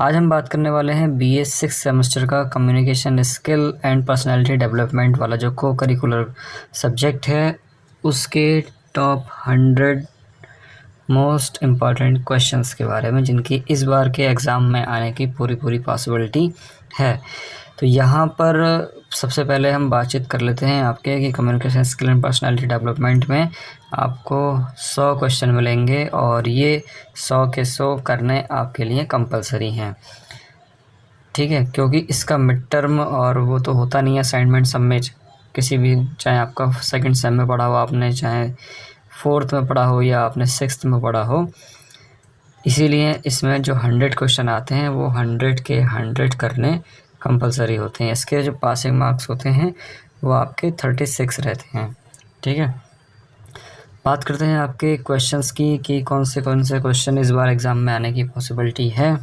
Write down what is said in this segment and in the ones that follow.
आज हम बात करने वाले हैं BA 6 सेमेस्टर का communication skill and personality development वाला जो को करिकुलर सब्जेक्ट है उसके टॉप 100 मोस्ट इम्पॉर्टेंट क्वेश्चंस के बारे में जिनकी इस बार के एग्ज़ाम में आने की पूरी पॉसिबिलिटी है। तो यहाँ पर सबसे पहले हम बातचीत कर लेते हैं आपके कि communication skill and personality development में आपको 100 क्वेश्चन मिलेंगे और ये 100 के 100 करने आपके लिए कंपलसरी हैं, ठीक है। क्योंकि इसका मिड टर्म और वो तो होता नहीं है असाइनमेंट सब में, किसी भी, चाहे आपका सेकंड सेम में पढ़ा हो आपने, चाहे फोर्थ में पढ़ा हो या आपने सिक्स्थ में पढ़ा हो, इसीलिए इसमें जो 100 क्वेश्चन आते हैं वो 100 के 100 करने कंपलसरी होते हैं। इसके जो पासिंग मार्क्स होते हैं वो आपके 36 रहते हैं, ठीक है। बात करते हैं आपके क्वेश्चंस की कि कौन से क्वेश्चन इस बार एग्ज़ाम में आने की पॉसिबिलिटी है।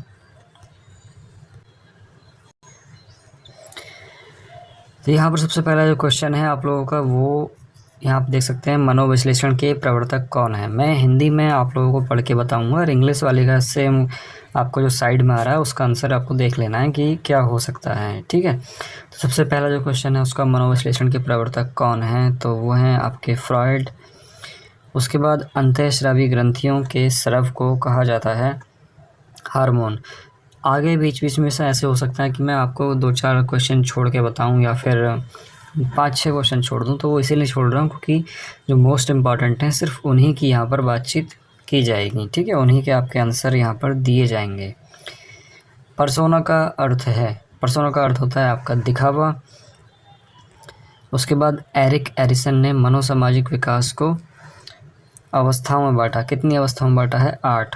तो यहाँ पर सबसे पहला जो क्वेश्चन है आप लोगों का वो यहाँ आप देख सकते हैं, मनोविश्लेषण के प्रवर्तक कौन है। मैं हिंदी में आप लोगों को पढ़ के बताऊँगा और इंग्लिश वाले का सेम आपको जो साइड में आ रहा है उसका आंसर आपको देख लेना है कि क्या हो सकता है, ठीक है। तो सबसे पहला जो क्वेश्चन है उसका मनोविश्लेषण के प्रवर्तक कौन है, तो वो हैं आपके फ्रॉइड। उसके बाद अंतःस्रावी ग्रंथियों के स्राव को कहा जाता है हार्मोन। आगे बीच में से ऐसे हो सकता है कि मैं आपको 2-4 क्वेश्चन छोड़ के बताऊं या फिर 5-6 क्वेश्चन छोड़ दूं, तो वो इसीलिए छोड़ रहा हूं क्योंकि जो मोस्ट इम्पॉर्टेंट हैं सिर्फ उन्हीं की यहाँ पर बातचीत की जाएगी, ठीक है। उन्हीं के आपके आंसर यहाँ पर दिए जाएंगे। पर्सोना का अर्थ है, पर्सोना का अर्थ होता है आपका दिखावा। उसके बाद एरिक एरिसन ने मनोसामाजिक विकास को अवस्थाओं में बांटा। कितनी अवस्थाओं में बांटा है? 8।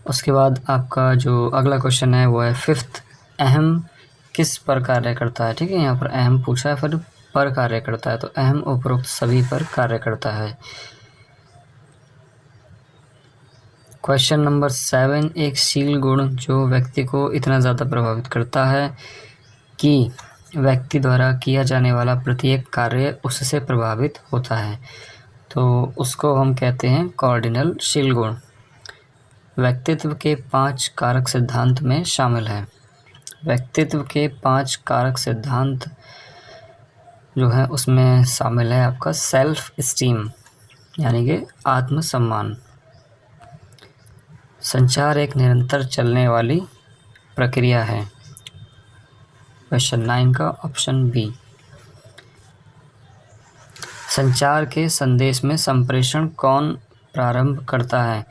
उसके बाद आपका जो अगला क्वेश्चन है वो है 5th, अहम किस पर कार्य करता है, ठीक है। यहाँ पर अहम पूछा है, फिर पर कार्य करता है, तो अहम उपरोक्त सभी पर कार्य करता है। क्वेश्चन नंबर 7, एक शील गुण जो व्यक्ति को इतना ज़्यादा प्रभावित करता है कि व्यक्ति द्वारा किया जाने वाला प्रत्येक कार्य उससे प्रभावित होता है, तो उसको हम कहते हैं कॉर्डिनल शील गुण। व्यक्तित्व के 5 कारक सिद्धांत में शामिल है। व्यक्तित्व के 5 कारक सिद्धांत जो है उसमें शामिल है आपका सेल्फ इस्टीम यानी कि आत्मसम्मान। संचार एक निरंतर चलने वाली प्रक्रिया है। क्वेश्चन 9 का ऑप्शन बी। संचार के संदेश में संप्रेषण कौन प्रारंभ करता है,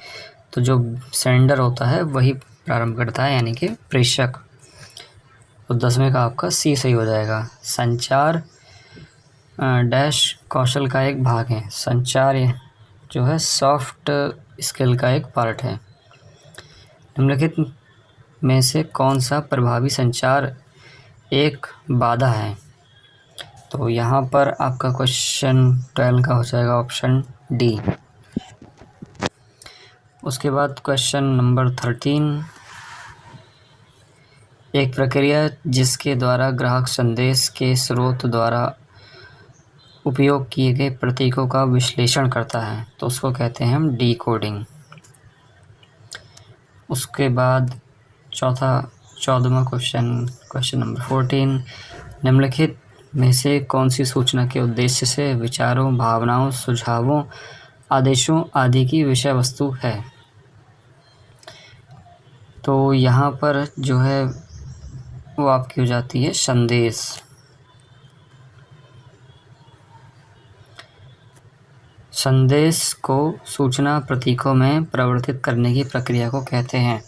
तो जो सेंडर होता है वही प्रारंभ करता है यानी कि प्रेषक। तो 10वें का आपका सी सही हो जाएगा। संचार डैश कौशल का एक भाग है। संचार जो है सॉफ्ट स्किल का एक पार्ट है। निम्नलिखित में से कौन सा प्रभावी संचार एक बाधा है, तो यहाँ पर आपका क्वेश्चन 12 का हो जाएगा ऑप्शन डी। उसके बाद क्वेश्चन नंबर 13, एक प्रक्रिया जिसके द्वारा ग्राहक संदेश के स्रोत द्वारा उपयोग किए गए प्रतीकों का विश्लेषण करता है, तो उसको कहते हैं हम डिकोडिंग। उसके बाद 14वां क्वेश्चन नंबर 14, निम्नलिखित में से कौन सी सूचना के उद्देश्य से विचारों, भावनाओं, सुझावों, आदेशों आदि की विषय वस्तु है, तो यहाँ पर जो है वो आपकी हो जाती है संदेश। संदेश को सूचना प्रतीकों में परिवर्तित करने की प्रक्रिया को कहते हैं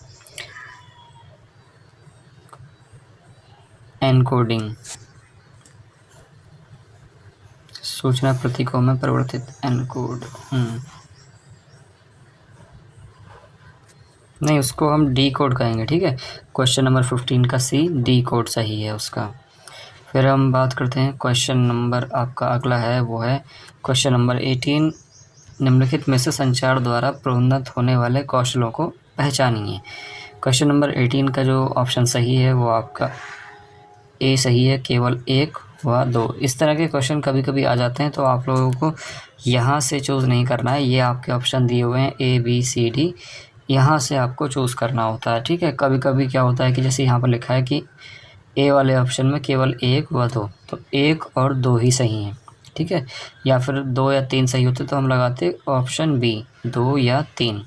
एनकोडिंग। सूचना प्रतीकों में परिवर्तित एनकोड नहीं, उसको हम डी कोड कहेंगे, ठीक है। क्वेश्चन नंबर 15 का सी डी कोड सही है उसका। फिर हम बात करते हैं क्वेश्चन नंबर आपका अगला है वो है क्वेश्चन नंबर 18, निम्नलिखित में से संचार द्वारा प्रोन्नत होने वाले कौशलों को पहचानिए। क्वेश्चन नंबर 18 का जो ऑप्शन सही है वो आपका ए सही है, केवल 1 व 2। इस तरह के क्वेश्चन कभी कभी आ जाते हैं, तो आप लोगों को यहाँ से चूज़ नहीं करना है, ये आपके ऑप्शन दिए हुए हैं A B C D, यहाँ से आपको चूज़ करना होता है। ठीक है, कभी कभी क्या होता है कि जैसे यहाँ पर लिखा है कि ए वाले ऑप्शन में केवल 1 व 2, तो 1 और 2 ही सही हैं। ठीक है, या फिर 2 या 3 सही होते तो हम लगाते ऑप्शन बी, 2 या 3।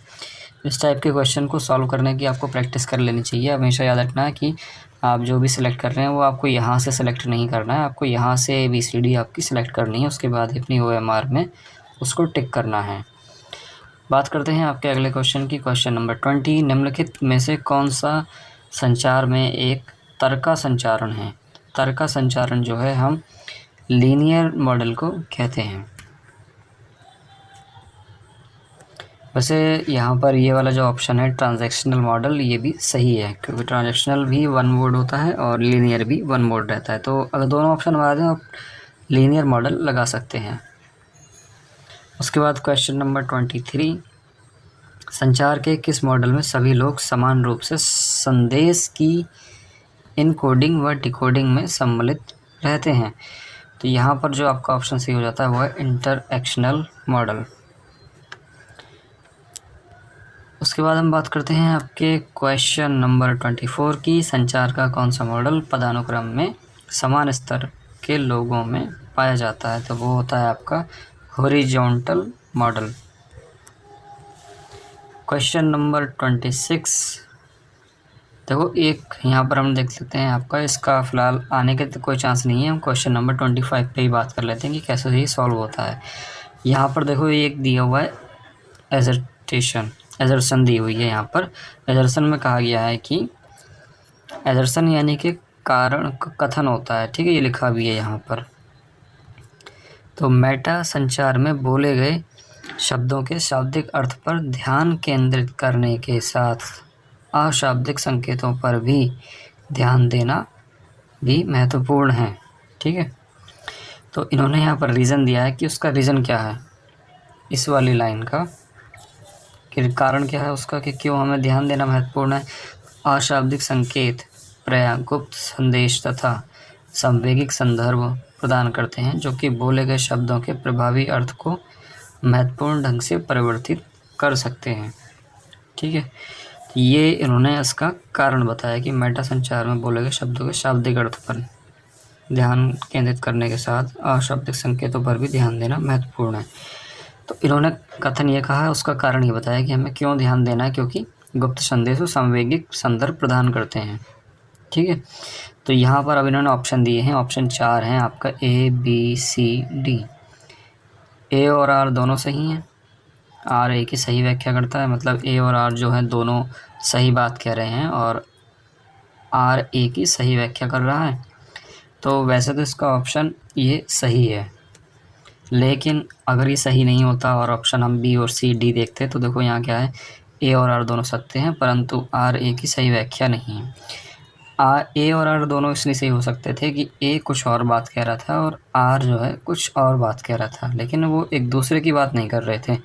इस टाइप के क्वेश्चन को सॉल्व करने की आपको प्रैक्टिस कर लेनी चाहिए। हमेशा याद रखना है कि आप जो भी सिलेक्ट कर रहे हैं वो आपको यहाँ से सिलेक्ट नहीं करना है, आपको यहाँ से ABCD आपकी सिलेक्ट करनी है, उसके बाद अपनी OMR में उसको टिक करना है। बात करते हैं आपके अगले क्वेश्चन की। क्वेश्चन नंबर 20, निम्नलिखित में से कौन सा संचार में एक तर्का संचारण है? तर्का संचारण जो है हम लीनियर मॉडल को कहते हैं। वैसे यहाँ पर ये वाला जो ऑप्शन है ट्रांजैक्शनल मॉडल, ये भी सही है, क्योंकि ट्रांजैक्शनल भी वन मोड होता है और लीनियर भी वन मोड रहता है। तो अगर दोनों ऑप्शन आ जाए आप लीनियर मॉडल लगा सकते हैं। उसके बाद क्वेश्चन नंबर 23, संचार के किस मॉडल में सभी लोग समान रूप से संदेश की इनकोडिंग व डिकोडिंग में सम्मिलित रहते हैं? तो यहाँ पर जो आपका ऑप्शन सही हो जाता है वो है इंटरएक्शनल मॉडल। उसके बाद हम बात करते हैं आपके क्वेश्चन नंबर 24 की। संचार का कौन सा मॉडल पदानुक्रम में समान स्तर के लोगों में पाया जाता है? तो वो होता है आपका हॉरिजॉन्टल मॉडल। क्वेश्चन नंबर 26, देखो एक यहाँ पर हम देख लेते हैं आपका, इसका फ़िलहाल आने के तो कोई चांस नहीं है। हम क्वेश्चन नंबर 25 पे ही बात कर लेते हैं कि कैसे ये सॉल्व होता है। यहाँ पर देखो एक दिया हुआ है एजर्सन दी हुई है। यहाँ पर एजर्सन में कहा गया है कि एजर्सन यानी कि कारण कथन होता है। ठीक है, ये लिखा भी है यहाँ पर। तो मेटा संचार में बोले गए शब्दों के शाब्दिक अर्थ पर ध्यान केंद्रित करने के साथ अशाब्दिक संकेतों पर भी ध्यान देना भी महत्वपूर्ण है। ठीक है, तो इन्होंने यहाँ पर रीज़न दिया है कि उसका रीज़न क्या है इस वाली लाइन का, कि कारण क्या है उसका कि क्यों हमें ध्यान देना महत्वपूर्ण है। अशाब्दिक संकेत प्रायः गुप्त संदेश तथा संवेगिक संदर्भ प्रदान करते हैं जो कि बोले गए शब्दों के प्रभावी अर्थ को महत्वपूर्ण ढंग से परिवर्तित कर सकते हैं। ठीक है, ये इन्होंने इसका कारण बताया कि मेटा संचार में बोले गए शब्दों के शाब्दिक अर्थ पर ध्यान केंद्रित करने के साथ अशाब्दिक संकेतों पर भी ध्यान देना महत्वपूर्ण है। तो इन्होंने कथन ये कहा है, उसका कारण ये बताया कि हमें क्यों ध्यान देना है, क्योंकि गुप्त संदेश और संवेगिक संदर्भ प्रदान करते हैं। ठीक है, तो यहाँ पर अब इन्होंने ऑप्शन दिए हैं, ऑप्शन 4 हैं आपका ABCD। ए और आर दोनों सही हैं। आर ए की सही व्याख्या करता है, मतलब ए और आर जो है दोनों सही बात कह रहे हैं और आर ए की सही व्याख्या कर रहा है। तो वैसे तो इसका ऑप्शन ये सही है, लेकिन अगर ये सही नहीं होता और ऑप्शन हम बी और सी डी देखते तो देखो यहाँ क्या है, ए और आर दोनों सत्य हैं परंतु आर ए की सही व्याख्या नहीं है। ए और आर दोनों इसलिए सही हो सकते थे कि ए कुछ और बात कह रहा था और आर जो है कुछ और बात कह रहा था, लेकिन वो एक दूसरे की बात नहीं कर रहे थे,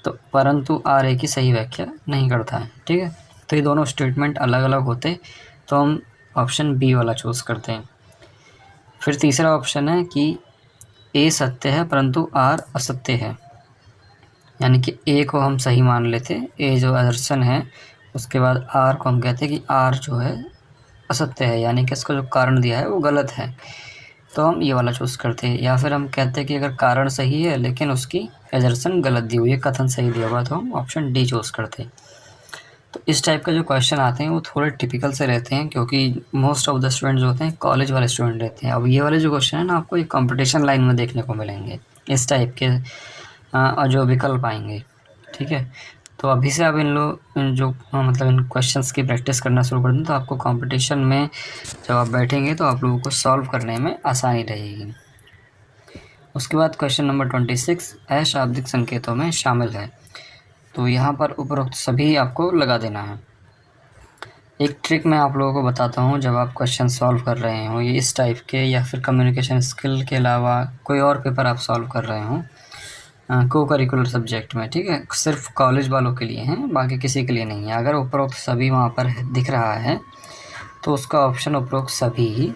तो परंतु आर ए की सही व्याख्या नहीं करता है। ठीक है, तो ये दोनों स्टेटमेंट अलग अलग होते तो हम ऑप्शन बी वाला चूज़ करते हैं। फिर तीसरा ऑप्शन है कि ए सत्य है परंतु आर असत्य है, यानी कि ए को हम सही मान लेते, ए जो एजर्सन है, उसके बाद आर को हम कहते हैं कि आर जो है असत्य है, यानी कि इसका जो कारण दिया है वो गलत है, तो हम ये वाला चूज़ करते हैं। या फिर हम कहते हैं कि अगर कारण सही है लेकिन उसकी एजर्सन गलत दी हुई है, कथन सही दिया हुआ, तो हम ऑप्शन डी चूज़ करते हैं। तो इस टाइप का जो क्वेश्चन आते हैं वो थोड़े टिपिकल से रहते हैं, क्योंकि मोस्ट ऑफ द स्टूडेंट्स होते हैं कॉलेज वाले स्टूडेंट रहते हैं। अब ये वाले जो क्वेश्चन है ना आपको एक कंपटीशन लाइन में देखने को मिलेंगे इस टाइप के जो विकल्प आएंगे। ठीक है, तो अभी से आप इन मतलब इन क्वेश्चंस की प्रैक्टिस करना शुरू कर दें तो आपको कंपटीशन में जब आप बैठेंगे तो आप लोगों को सॉल्व करने में आसानी रहेगी। उसके बाद क्वेश्चन नंबर 26 अशाब्दिक संकेतों में शामिल है। तो यहाँ पर उपरोक्त सभी आपको लगा देना है। एक ट्रिक मैं आप लोगों को बताता हूँ, जब आप क्वेश्चन सॉल्व कर रहे हो ये इस टाइप के या फिर कम्युनिकेशन स्किल के अलावा कोई और पेपर आप सॉल्व कर रहे हो को करिकुलर सब्जेक्ट में, ठीक है, सिर्फ कॉलेज वालों के लिए हैं, बाकी किसी के लिए नहीं है। अगर उपरोक्त सभी वहाँ पर दिख रहा है तो उसका ऑप्शन उपरोक्त सभी ही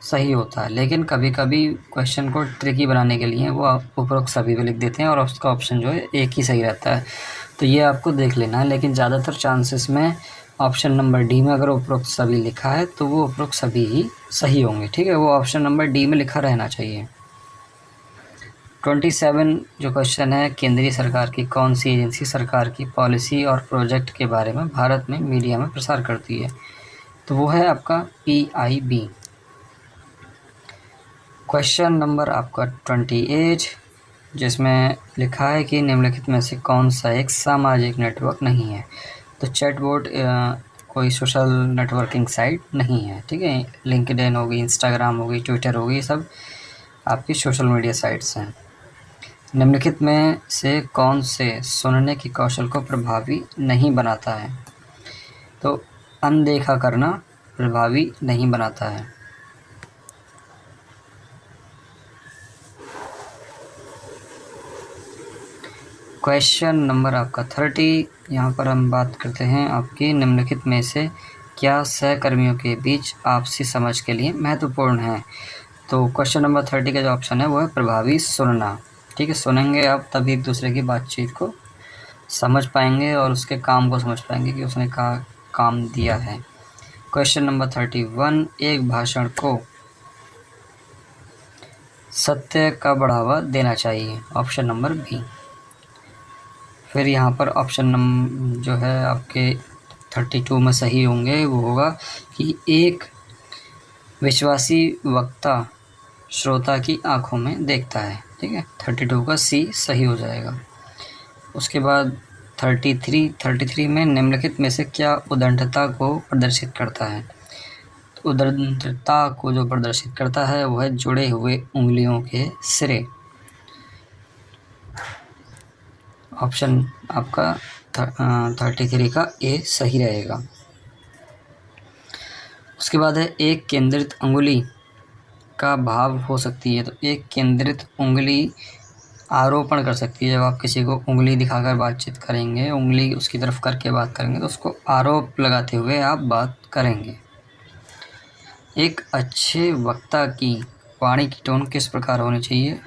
सही होता है, लेकिन कभी कभी क्वेश्चन को ट्रिकी बनाने के लिए वो उपरोक्त सभी पे लिख देते हैं और उसका ऑप्शन जो है एक ही सही रहता है। तो ये आपको देख लेना है, लेकिन ज़्यादातर चांसेस में ऑप्शन नंबर डी में अगर उपरोक्त सभी लिखा है तो वो उपरोक्त सभी ही सही होंगे। ठीक है, वो ऑप्शन नंबर डी में लिखा रहना चाहिए। 27 जो क्वेश्चन है, केंद्रीय सरकार की कौन सी एजेंसी सरकार की पॉलिसी और प्रोजेक्ट के बारे में भारत में मीडिया में प्रसार करती है? तो वो है आपका PIB। क्वेश्चन नंबर आपका 28, जिसमें लिखा है कि निम्नलिखित में से कौन सा एक सामाजिक नेटवर्क नहीं है? तो चैटबॉट कोई सोशल नेटवर्किंग साइट नहीं है। ठीक है, लिंक्डइन होगी, इंस्टाग्राम होगी, ट्विटर होगी, ये सब आपकी सोशल मीडिया साइट्स हैं। निम्नलिखित में से कौन से सुनने की कौशल को प्रभावी नहीं बनाता है? तो अनदेखा करना प्रभावी नहीं बनाता है। क्वेश्चन नंबर आपका 30, यहाँ पर हम बात करते हैं आपकी निम्नलिखित में से क्या सहकर्मियों के बीच आपसी समझ के लिए महत्वपूर्ण है? तो क्वेश्चन नंबर 30 का जो ऑप्शन है वो है प्रभावी सुनना। ठीक है, सुनेंगे आप तभी एक दूसरे की बातचीत को समझ पाएंगे और उसके काम को समझ पाएंगे कि उसने काम दिया है। क्वेश्चन नंबर 31, एक भाषण को सत्य का बढ़ावा देना चाहिए? Option number B. फिर यहाँ पर ऑप्शन नंबर जो है आपके 32 में सही होंगे, वो होगा कि एक विश्वासी वक्ता श्रोता की आंखों में देखता है। ठीक है, 32 का सी सही हो जाएगा। उसके बाद 33 में निम्नलिखित में से क्या उद्दंडता को प्रदर्शित करता है? तो उद्दंडता को जो प्रदर्शित करता है वो है जुड़े हुए उंगलियों के सिरे। ऑप्शन आपका 33 का ए सही रहेगा। उसके बाद है एक केंद्रित उंगली का भाव हो सकती है। तो एक केंद्रित उंगली आरोपण कर सकती है। जब आप किसी को उंगली दिखाकर बातचीत करेंगे, उंगली उसकी तरफ करके बात करेंगे, तो उसको आरोप लगाते हुए आप बात करेंगे। एक अच्छे वक्ता की वाणी की टोन किस प्रकार होनी चाहिए?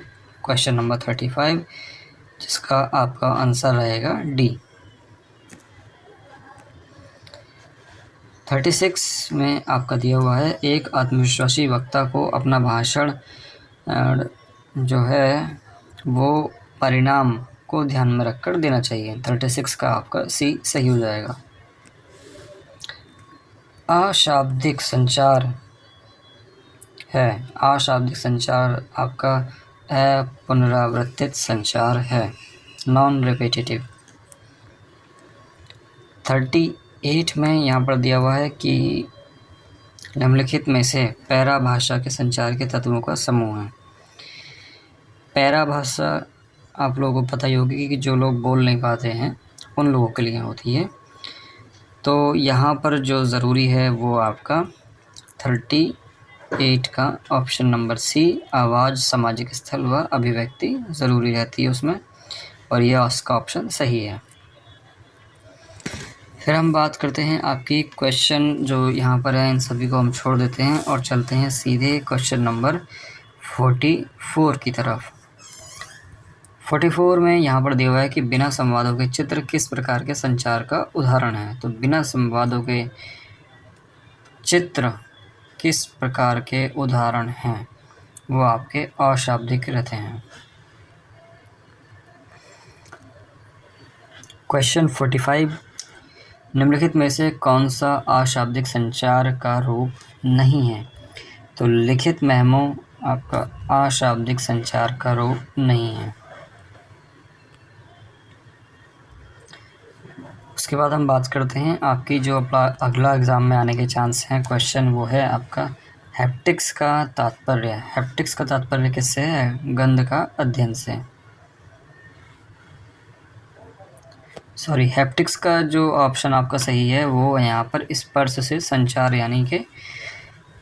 क्वेश्चन नंबर 35, जिसका आपका आंसर रहेगा डी। 36 में आपका दिया हुआ है एक आत्मविश्वासी वक्ता को अपना भाषण जो है वो परिणाम को ध्यान में रखकर देना चाहिए। 36 का आपका सी सही हो जाएगा। अशाब्दिक संचार है। अशाब्दिक संचार आपका अपुनरावर्तित संचार है, नॉन रिपीटेटिव। 38 में यहाँ पर दिया हुआ है कि निम्नलिखित में से पैरा भाषा के संचार के तत्वों का समूह है। पैरा भाषा आप लोगों को पता ही होगी कि जो लोग बोल नहीं पाते हैं उन लोगों के लिए होती है। तो यहाँ पर जो ज़रूरी है वो आपका 38 का ऑप्शन नंबर सी, आवाज़, सामाजिक स्थल व अभिव्यक्ति ज़रूरी रहती है उसमें, और यह उसका ऑप्शन सही है। फिर हम बात करते हैं आपकी क्वेश्चन जो यहाँ पर है, इन सभी को हम छोड़ देते हैं और चलते हैं सीधे क्वेश्चन नंबर 44 की तरफ। 44 में यहाँ पर दिया हुआ है कि बिना संवादों के चित्र किस प्रकार के संचार का उदाहरण है? तो बिना संवादों के चित्र किस प्रकार के उदाहरण हैं? वो आपके अशाब्दिक रहते हैं। क्वेश्चन 45, निम्नलिखित में से कौन सा अशाब्दिक संचार का रूप नहीं है? तो लिखित मेमो आपका अशाब्दिक संचार का रूप नहीं है। उसके बाद हम बात करते हैं आपकी जो अगला एग्ज़ाम में आने के चांस हैं क्वेश्चन, वो है आपका हैप्टिक्स का तात्पर्य। हैप्टिक्स का तात्पर्य किससे है? गंध का अध्ययन से। सॉरी, हैप्टिक्स का जो ऑप्शन आपका सही है वो यहाँ पर स्पर्श से संचार, यानी कि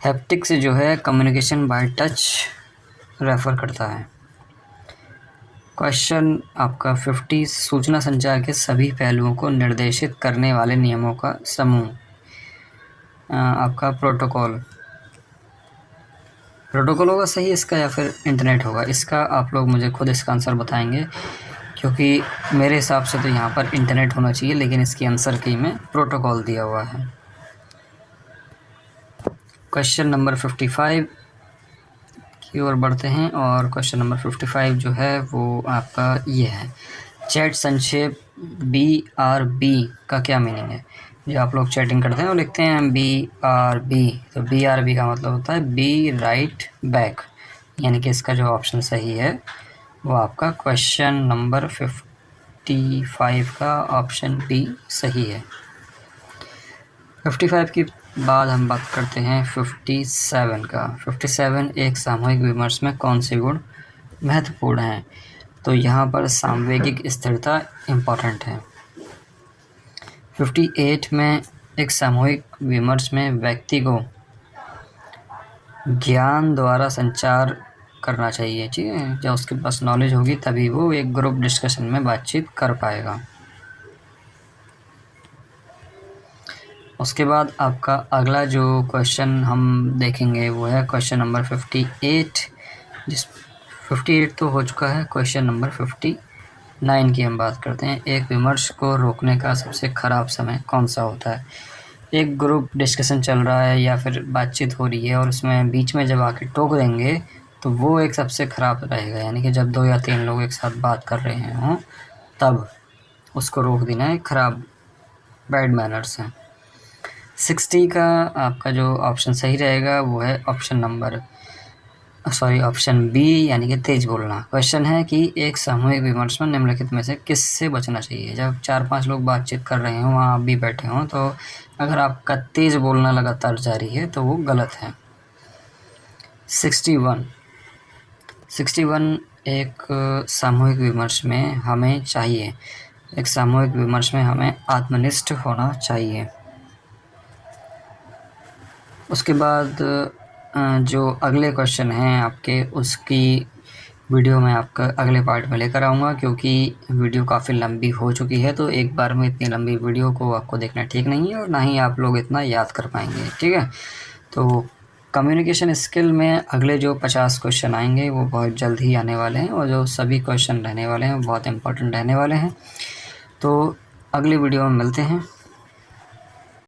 हैप्टिक्स जो है कम्युनिकेशन बाय टच रेफ़र करता है। क्वेश्चन आपका 50, सूचना संचार के सभी पहलुओं को निर्देशित करने वाले नियमों का समूह आपका प्रोटोकॉल होगा सही इसका, या फिर इंटरनेट होगा? इसका आप लोग मुझे खुद इसका आंसर बताएंगे, क्योंकि मेरे हिसाब से तो यहाँ पर इंटरनेट होना चाहिए, लेकिन इसकी आंसर की में प्रोटोकॉल दिया हुआ है। क्वेश्चन नंबर 55 की ओर बढ़ते हैं, और क्वेश्चन नंबर 55 जो है वो आपका ये है, चैट संक्षेप BRB का क्या मीनिंग है। जो आप लोग चैटिंग करते हैं और लिखते हैं BRB, तो BRB का मतलब होता है बी राइट बैक, यानी कि इसका जो ऑप्शन सही है वो आपका क्वेश्चन नंबर 55 का ऑप्शन बी सही है। 55 के बाद हम बात करते हैं 57 का। 57 एक सामूहिक विमर्श में कौन से गुण महत्वपूर्ण हैं। तो यहाँ पर सामवेगिक स्थिरता इम्पॉर्टेंट है। 58 में एक सामूहिक विमर्श में व्यक्ति को ज्ञान द्वारा संचार करना चाहिए, ठीक है। जब उसके पास नॉलेज होगी तभी वो एक ग्रुप डिस्कशन में बातचीत कर पाएगा। उसके बाद आपका अगला जो क्वेश्चन हम देखेंगे वो है क्वेश्चन नंबर 58, 58 तो हो चुका है। क्वेश्चन नंबर 59 की हम बात करते हैं। एक विमर्श को रोकने का सबसे ख़राब समय कौन सा होता है। एक ग्रुप डिस्कशन चल रहा है या फिर बातचीत हो रही है और उसमें बीच में जब आके टोक देंगे तो वो एक सबसे ख़राब रहेगा, यानी कि जब 2 या 3 लोग एक साथ बात कर रहे हों तब उसको रोक देना एक ख़राब बैड मैनर्स हैं। 60 का आपका जो ऑप्शन सही रहेगा वो है ऑप्शन बी, यानी कि तेज़ बोलना। क्वेश्चन है कि एक सामूहिक विमर्श में निम्नलिखित में से किससे बचना चाहिए। जब 4-5 लोग बातचीत कर रहे हों, वहाँ आप भी बैठे हों, तो अगर आपका तेज़ बोलना लगातार जारी है तो वो गलत है। 61 एक सामूहिक विमर्श में हमें चाहिए, एक सामूहिक विमर्श में हमें आत्मनिष्ठ होना चाहिए। उसके बाद जो अगले क्वेश्चन हैं आपके, उसकी वीडियो मैं आपका अगले पार्ट में लेकर आऊँगा, क्योंकि वीडियो काफ़ी लंबी हो चुकी है। तो एक बार में इतनी लंबी वीडियो को आपको देखना ठीक नहीं है, और ना ही आप लोग इतना याद कर पाएंगे, ठीक है। तो कम्युनिकेशन स्किल में अगले जो 50 क्वेश्चन आएंगे वो बहुत जल्द ही आने वाले हैं, और जो सभी क्वेश्चन रहने वाले हैं वो बहुत इंपॉर्टेंट रहने वाले हैं। तो अगली वीडियो में मिलते हैं।